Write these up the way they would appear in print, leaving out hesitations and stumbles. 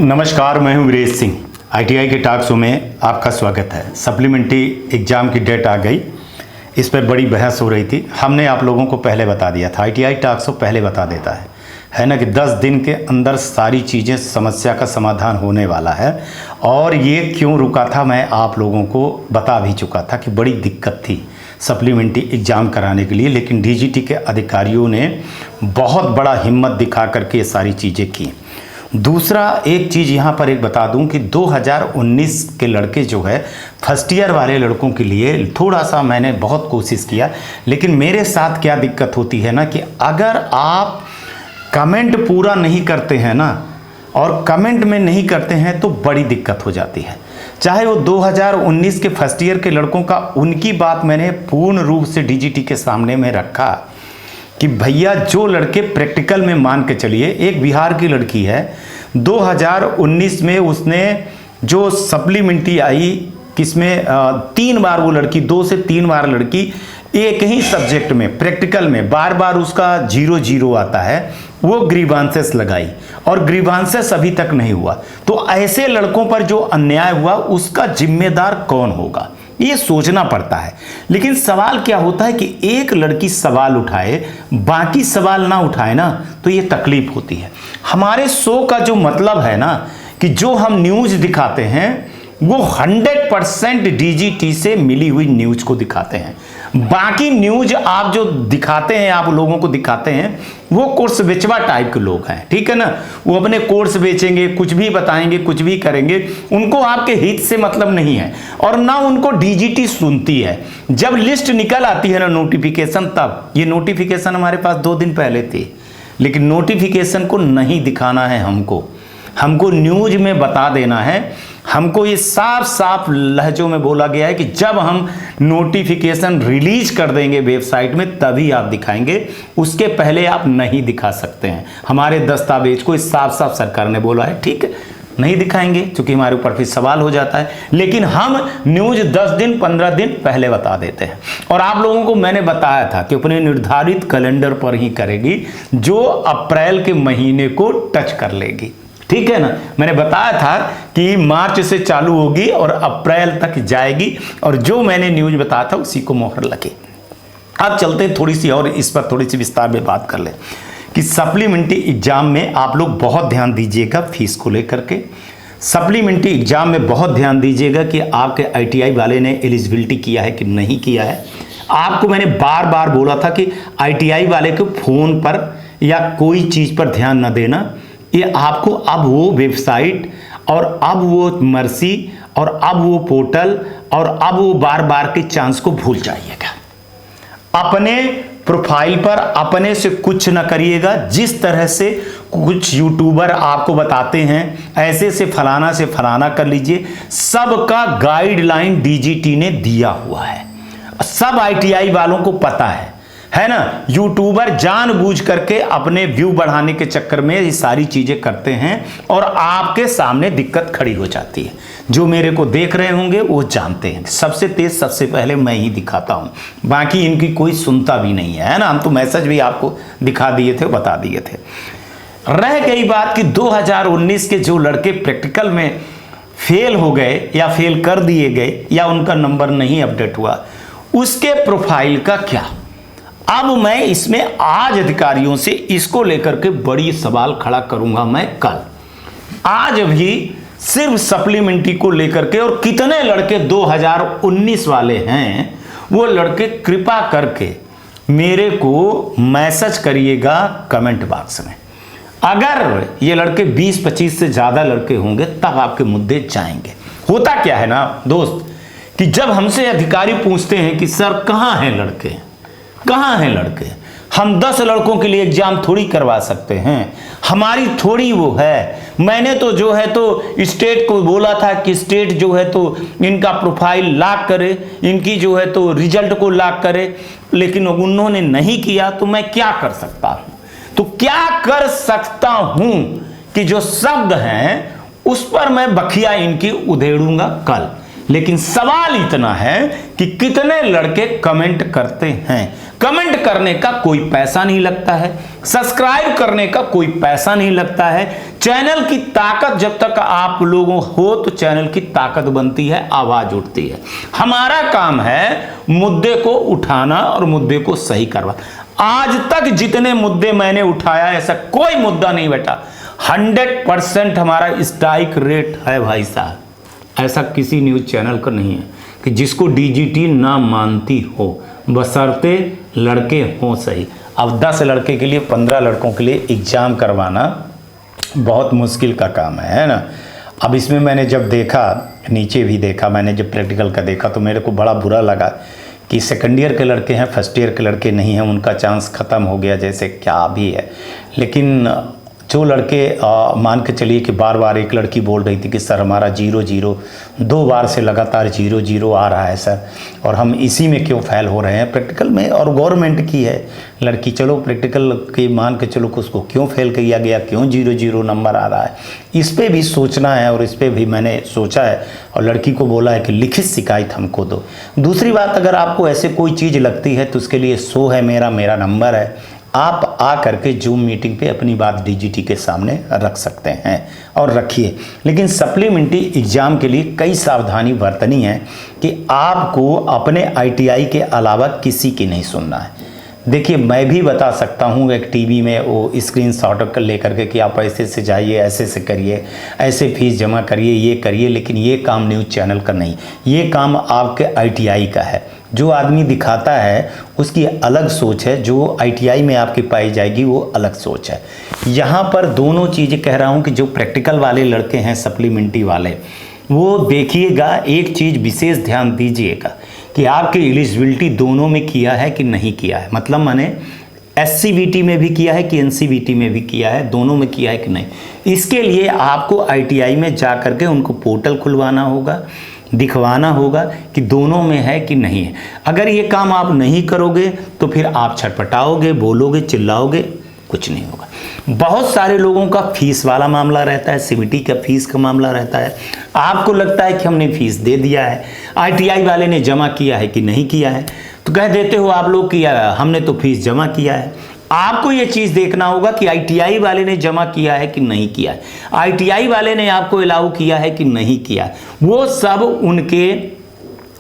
नमस्कार, मैं हूं वीरेश सिंह। आईटीआई के टॉक शो में आपका स्वागत है। सप्लीमेंट्री एग्ज़ाम की डेट आ गई, इस पर बड़ी बहस हो रही थी। हमने आप लोगों को पहले बता दिया था, आईटीआई टॉक शो पहले बता देता है ना, कि 10 दिन के अंदर सारी चीज़ें, समस्या का समाधान होने वाला है। और ये क्यों रुका था मैं आप लोगों को बता भी चुका था कि बड़ी दिक्कत थी सप्लीमेंट्री एग्ज़ाम कराने के लिए, लेकिन डीजीटी के अधिकारियों ने बहुत बड़ा हिम्मत दिखा करके ये सारी चीज़ें की। दूसरा एक चीज़ यहाँ पर एक बता दूं कि 2019 के लड़के जो है फर्स्ट ईयर वाले लड़कों के लिए थोड़ा सा मैंने बहुत कोशिश किया, लेकिन मेरे साथ क्या दिक्कत होती है ना, कि अगर आप कमेंट पूरा नहीं करते हैं ना, और कमेंट में नहीं करते हैं तो बड़ी दिक्कत हो जाती है। चाहे वो 2019 के फर्स्ट ईयर के लड़कों का, उनकी बात मैंने पूर्ण रूप से डीजीटी के सामने में रखा कि भैया जो लड़के प्रैक्टिकल में, मान के चलिए एक बिहार की लड़की है, 2019 में उसने जो सप्लीमेंट्री आई, किसमें 3 बार वो लड़की, 2 से 3 बार लड़की एक ही सब्जेक्ट में प्रैक्टिकल में बार बार उसका 0-0 आता है, वो ग्रीवांसेस लगाई और ग्रीवांसेस अभी तक नहीं हुआ। तो ऐसे लड़कों पर जो अन्याय हुआ उसका जिम्मेदार कौन होगा, ये सोचना पड़ता है। लेकिन सवाल क्या होता है कि एक लड़की सवाल उठाए, बाकी सवाल ना उठाए ना, तो ये तकलीफ होती है। हमारे शो का जो मतलब है ना, कि जो हम न्यूज़ दिखाते हैं वो 100% डीजीटी से मिली हुई न्यूज़ को दिखाते हैं। बाकी न्यूज़ आप जो दिखाते हैं, आप लोगों को दिखाते हैं, वो कोर्स बेचवा टाइप के लोग हैं, ठीक है ना। वो अपने कोर्स बेचेंगे, कुछ भी बताएंगे, कुछ भी करेंगे, उनको आपके हित से मतलब नहीं है और ना उनको डीजीटी सुनती है। जब लिस्ट निकल आती है ना, नोटिफिकेशन, तब ये नोटिफिकेशन हमारे पास 2 दिन पहले थी, लेकिन नोटिफिकेशन को नहीं दिखाना है हमको न्यूज़ में बता देना है। हमको ये साफ साफ लहजों में बोला गया है कि जब हम नोटिफिकेशन रिलीज कर देंगे वेबसाइट में तभी आप दिखाएंगे, उसके पहले आप नहीं दिखा सकते हैं। हमारे दस्तावेज को साफ साफ सरकार ने बोला है, ठीक है, नहीं दिखाएंगे, क्योंकि हमारे ऊपर फिर सवाल हो जाता है। लेकिन हम न्यूज़ 10 दिन 15 दिन पहले बता देते हैं। और आप लोगों को मैंने बताया था कि अपने निर्धारित कैलेंडर पर ही करेगी, जो अप्रैल के महीने को टच कर लेगी, ठीक है ना। मैंने बताया था कि मार्च से चालू होगी और अप्रैल तक जाएगी, और जो मैंने न्यूज़ बताया था उसी को मोहर लगे। अब चलते हैं थोड़ी सी और इस पर थोड़ी सी विस्तार में बात कर ले कि सप्लीमेंट्री एग्जाम में आप लोग बहुत ध्यान दीजिएगा फीस को लेकर के। सप्लीमेंट्री एग्जाम में बहुत ध्यान दीजिएगा कि आपके आईटीआई वाले ने एलिजिबिलिटी किया है कि नहीं किया है। आपको मैंने बार बार बोला था कि आईटीआई वाले को फ़ोन पर या कोई चीज़ पर ध्यान न देना। ये आपको अब वो वेबसाइट और अब वो मर्सी और अब वो पोर्टल और अब वो बार बार के चांस को भूल जाइएगा। अपने प्रोफाइल पर अपने से कुछ न करिएगा। जिस तरह से कुछ यूट्यूबर आपको बताते हैं ऐसे से फलाना कर लीजिए, सबका गाइडलाइन डीजीटी ने दिया हुआ है, सब आईटीआई वालों को पता है ना। यूट्यूबर जानबूझ करके अपने व्यू बढ़ाने के चक्कर में ये सारी चीजें करते हैं और आपके सामने दिक्कत खड़ी हो जाती है। जो मेरे को देख रहे होंगे वो जानते हैं, सबसे तेज सबसे पहले मैं ही दिखाता हूं, बाकी इनकी कोई सुनता भी नहीं है ना। हम तो मैसेज भी आपको दिखा दिए थे, बता दिए थे। रह गई बात कि 2019 के जो लड़के प्रैक्टिकल में फेल हो गए या फेल कर दिए गए या उनका नंबर नहीं अपडेट हुआ, उसके प्रोफाइल का क्या। अब मैं इसमें आज अधिकारियों से इसको लेकर के बड़ी सवाल खड़ा करूंगा मैं कल। आज भी सिर्फ सप्लीमेंट्री को लेकर के, और कितने लड़के 2019 वाले हैं वो लड़के कृपा करके मेरे को मैसेज करिएगा कमेंट बॉक्स में। अगर ये लड़के 20-25 से ज्यादा लड़के होंगे तब आपके मुद्दे जाएंगे। होता क्या है ना दोस्त, कि जब हमसे अधिकारी पूछते हैं कि सर कहां हैं लड़के, कहां हैं लड़के, हम 10 लड़कों के लिए एग्जाम थोड़ी करवा सकते हैं, हमारी थोड़ी वो है। मैंने तो जो है तो स्टेट को बोला था कि स्टेट जो है तो इनका प्रोफाइल लॉक करे, इनकी जो है तो रिजल्ट को लॉक करे, लेकिन उन्होंने नहीं किया। तो मैं क्या कर सकता हूं, तो क्या कर सकता हूं कि जो शब्द हैं उस पर मैं बखिया इनकी उधेड़ूंगा कल। लेकिन सवाल इतना है कि कितने लड़के कमेंट करते हैं। कमेंट करने का कोई पैसा नहीं लगता है, सब्सक्राइब करने का कोई पैसा नहीं लगता है, चैनल की ताकत जब तक आप लोगों हो तो चैनल की ताकत बनती है, आवाज उठती है। हमारा काम है मुद्दे को उठाना और मुद्दे को सही करवाना। आज तक जितने मुद्दे मैंने उठाया ऐसा कोई मुद्दा नहीं बेटा 100% हमारा स्ट्राइक रेट है भाई साहब। ऐसा किसी न्यूज चैनल का नहीं है कि जिसको डीजीटी ना मानती हो, बशर्ते लड़के हों सही। अब 10 लड़के के लिए 15 लड़कों के लिए एग्जाम करवाना बहुत मुश्किल का काम है ना। अब इसमें मैंने जब देखा, नीचे भी देखा मैंने, जब प्रैक्टिकल का देखा तो मेरे को बड़ा बुरा लगा कि सेकंड ईयर के लड़के हैं, फर्स्ट ईयर के लड़के नहीं हैं, उनका चांस ख़त्म हो गया जैसे क्या भी है। लेकिन जो लड़के मान के चलिए कि बार बार एक लड़की बोल रही थी कि सर हमारा 0-0 2 बार से लगातार 0-0 आ रहा है सर, और हम इसी में क्यों फेल हो रहे हैं प्रैक्टिकल में, और गवर्नमेंट की है लड़की, चलो प्रैक्टिकल के मान के चलो कि उसको क्यों फेल किया गया, क्यों 0-0 नंबर आ रहा है, इस पर भी सोचना है। और इस पर भी मैंने सोचा है और लड़की को बोला है कि लिखित शिकायत हमको दो। दूसरी बात, अगर आपको ऐसे कोई चीज़ लगती है तो उसके लिए 100 है मेरा नंबर है, आप आ करके जूम मीटिंग पे अपनी बात डीजीटी के सामने रख सकते हैं और रखिए। लेकिन सप्लीमेंट्री एग्ज़ाम के लिए कई सावधानी बरतनी है कि आपको अपने आईटीआई के अलावा किसी की नहीं सुनना है। देखिए मैं भी बता सकता हूँ एक टीवी में वो स्क्रीन शॉट कर लेकर के कि आप ऐसे से जाइए, ऐसे से करिए, ऐसे फीस जमा करिए, ये करिए, लेकिन ये काम न्यूज़ चैनल का नहीं, ये काम आपके आईटीआई का है। जो आदमी दिखाता है उसकी अलग सोच है, जो आईटीआई में आपकी पाई जाएगी वो अलग सोच है। यहाँ पर दोनों चीज़ें कह रहा हूँ कि जो प्रैक्टिकल वाले लड़के हैं सप्लीमेंट्री वाले, वो देखिएगा, एक चीज़ विशेष ध्यान दीजिएगा कि आपकी एलिजिबिलिटी दोनों में किया है कि नहीं किया है। मतलब मैंने एससीबीटी में भी किया है कि एनसीबीटी में भी किया है, दोनों में किया है कि नहीं। इसके लिए आपको आईटीआई में जा करके उनको पोर्टल खुलवाना होगा, दिखवाना होगा कि दोनों में है कि नहीं है। अगर ये काम आप नहीं करोगे तो फिर आप छटपटाओगे, बोलोगे, चिल्लाओगे, कुछ नहीं होगा। बहुत सारे लोगों का फीस वाला मामला रहता है, सीबीटी का फीस का मामला रहता है। आपको लगता है कि हमने फीस दे दिया है, आईटीआई वाले ने जमा किया है कि नहीं किया है, तो कह देते हो आप लोग कि हमने तो फीस जमा किया है। आपको ये चीज़ देखना होगा कि आईटीआई वाले ने जमा किया है कि नहीं किया है, आईटीआई वाले ने आपको अलाउ किया है कि नहीं किया है। वो सब उनके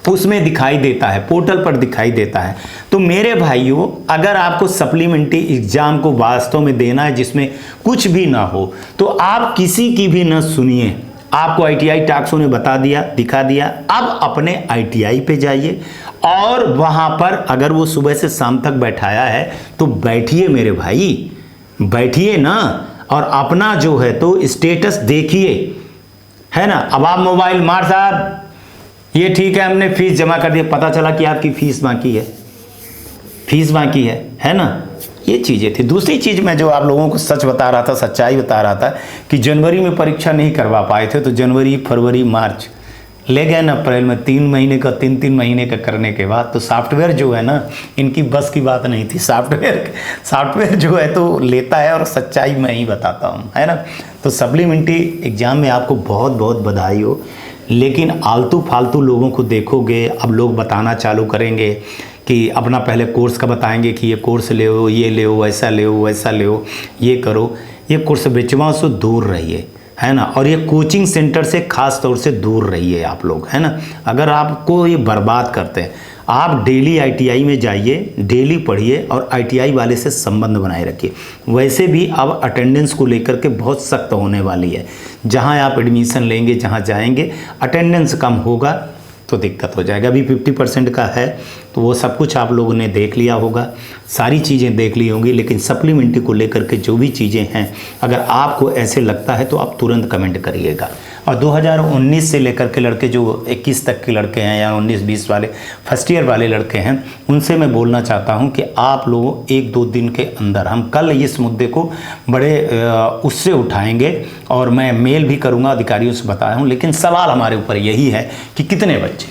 उसमें दिखाई देता है, पोर्टल पर दिखाई देता है। तो मेरे भाइयों, अगर आपको सप्लीमेंट्री एग्जाम को वास्तव में देना है जिसमें कुछ भी ना हो, तो आप किसी की भी ना सुनिए। आपको आईटीआई टास्कों ने बता दिया, दिखा दिया, अब अपने आईटीआई पे जाइए और वहां पर अगर वो सुबह से शाम तक बैठाया है तो बैठिए मेरे भाई, बैठिए ना, और अपना जो है तो स्टेटस देखिए, है ना। अब आप मोबाइल मार साहब ये ठीक है हमने फीस जमा कर दी, पता चला कि आपकी फीस बाकी है, फीस बाकी है ना। ये चीज़ें थी। दूसरी चीज़ मैं जो आप लोगों को सच बता रहा था, सच्चाई बता रहा था कि जनवरी में परीक्षा नहीं करवा पाए थे, तो जनवरी, फरवरी, मार्च ले गए ना, अप्रैल में 3 महीने का, 3 महीने का करने के बाद तो सॉफ्टवेयर जो है ना, इनकी बस की बात नहीं थी। सॉफ्टवेयर जो है तो लेता है, और सच्चाई मैं ही बताता हूँ, है ना। तो सप्लीमेंट्री एग्जाम में आपको बहुत बहुत बधाई हो। लेकिन आलतू फालतू लोगों को देखोगे, अब लोग बताना चालू करेंगे कि अपना पहले कोर्स का बताएंगे कि ये कोर्स ले, ये ले, वैसा ले, वैसा ले, ये करो। ये कोर्स बेचवाओं से दूर रहिए, है ना। और ये कोचिंग सेंटर से खास तौर से दूर रहिए आप लोग, है ना। अगर आपको ये बर्बाद करते हैं, आप डेली आईटीआई में जाइए, डेली पढ़िए और आईटीआई वाले से संबंध बनाए रखिए। वैसे भी अब अटेंडेंस को लेकर के बहुत सख्त होने वाली है। जहां आप एडमिशन लेंगे, जहां जाएंगे, अटेंडेंस कम होगा तो दिक्कत हो जाएगा। अभी 50% का है, तो वो सब कुछ आप लोगों ने देख लिया होगा, सारी चीज़ें देख ली होंगी। लेकिन सप्लीमेंट्री को लेकर के जो भी चीज़ें हैं, अगर आपको ऐसे लगता है तो आप तुरंत कमेंट करिएगा। और 2019 से लेकर के लड़के जो 21 तक के लड़के हैं या 19-20 वाले फर्स्ट ईयर वाले लड़के हैं, उनसे मैं बोलना चाहता हूं कि आप लोग 1-2 दिन के अंदर, हम कल इस मुद्दे को बड़े उससे उठाएंगे और मैं मेल भी करूंगा, अधिकारियों से बताया हूं। लेकिन सवाल हमारे ऊपर यही है कि कितने बच्चे,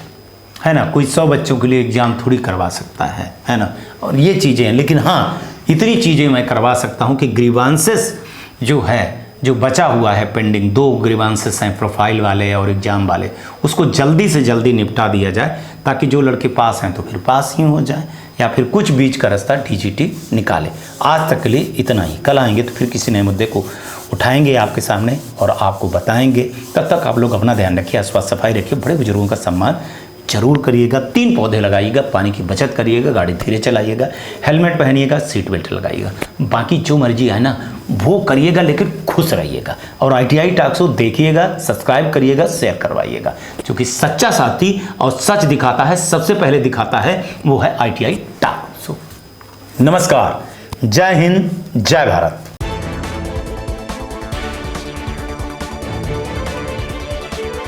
है ना। कोई 100 बच्चों के लिए एग्ज़ाम थोड़ी करवा सकता है ना। और ये चीज़ें हैं। लेकिन हाँ, इतनी चीज़ें मैं करवा सकता हूँ कि ग्रीवांसेस जो है जो बचा हुआ है पेंडिंग, 2 ग्रीवांसेस हैं प्रोफाइल वाले और एग्जाम वाले, उसको जल्दी से जल्दी निपटा दिया जाए ताकि जो लड़के पास हैं तो फिर पास ही हो जाए या फिर कुछ बीच का रास्ता डीजीटी निकाले। आज तक के लिए इतना ही। कल आएंगे तो फिर किसी नए मुद्दे को उठाएंगे आपके सामने और आपको बताएंगे। तब तक आप लोग अपना ध्यान रखिए, आसपास सफाई रखिए, बड़े बुजुर्गों का सम्मान जरूर करिएगा, 3 पौधे लगाइएगा, पानी की बचत करिएगा, गाड़ी धीरे चलाइएगा, हेलमेट पहनिएगा, सीट बेल्ट लगाइएगा। बाकी जो मर्जी है ना वो करिएगा, लेकिन खुश रहिएगा। और ITI टॉक्स शो देखिएगा, सब्सक्राइब करिएगा, शेयर करवाइएगा, क्योंकि सच्चा साथी और सच दिखाता है, सबसे पहले दिखाता है, वो है ITI टॉक्स शो। नमस्कार, जय हिंद, जय भारत।